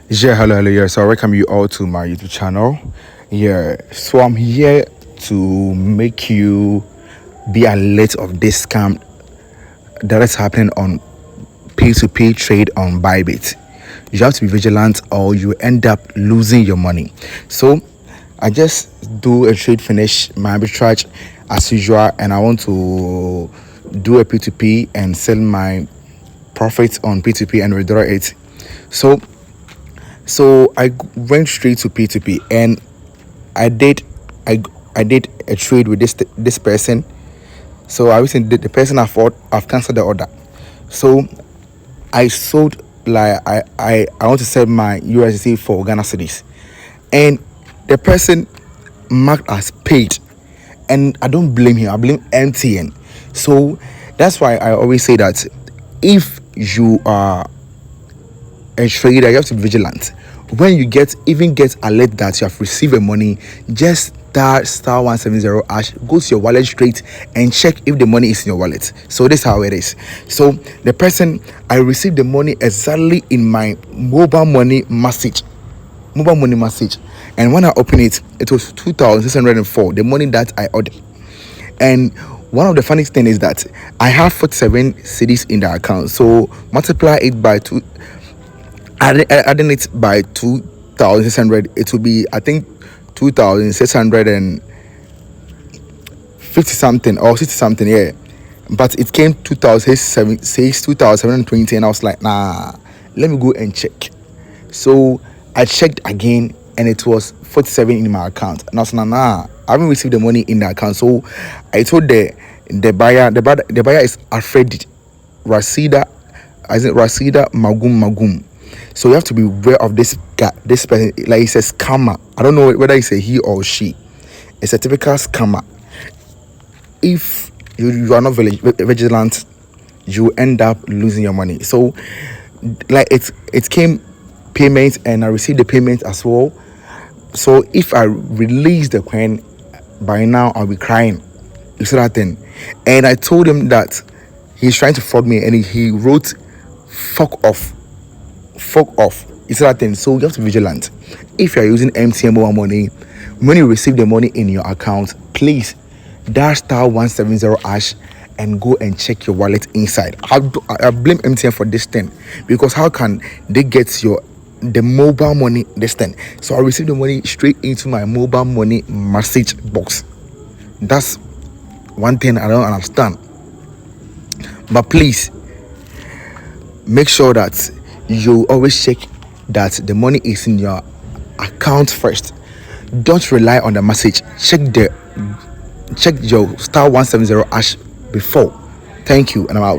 Yeah, hello, yeah. So I welcome you all to my YouTube channel. Yeah, so I'm here to make you be alert of this scam that is happening on P2p trade on Bybit. You have to be vigilant or you end up losing your money. So I just do a trade finish my arbitrage as usual, and I want to do a P2p and sell my profits on P2p and withdraw it. So I went straight to P2P, and I did I I did a trade with this person. So I recently did the person I've cancelled the order. So I sold, like I want to sell my USDC for Ghana cedis, and the person marked as paid, and I don't blame him. I blame MTN. So that's why I always say that if you are a trader, you have to be vigilant. When you get alert that you have received a money, just star 170 hash, go to your wallet straight and check if the money is in your wallet. So this is how it is. So the person, I received the money exactly in my mobile money message, and when I opened it, it was 2,604, the money that I ordered. And one of the funniest thing is that I have 47 cedis in the account, so multiply it by two, adding it by 2,600, it will be, I think, 2,650 something or 60 something, yeah. But it came 2,720, and I was like, nah, let me go and check. So I checked again, and it was 47 in my account, and I was like, nah, I haven't received the money in the account. So I told the buyer, the buyer is afraid Rasida, Magum. So you have to be aware of this guy, this person. Like, he's a scammer. I don't know whether it's a he or she. It's a typical scammer. If you are not vigilant, you end up losing your money. So, like, it came payment, and I received the payment as well. So if I release the coin, by now I'll be crying. You see that thing? And I told him that he's trying to fraud me, and he wrote fuck off. You see that thing? So you have to be vigilant. If you're using MTN mobile money, when you receive the money in your account, please dash star 170 hash and go and check your wallet inside. I blame MTN for this thing, because how can they get the mobile money this thing? So I received the money straight into my mobile money message box. That's one thing I don't understand. But please make sure that you always check that the money is in your account first. Don't rely on the message. Check your star 170 hash before. Thank you, and I'm out.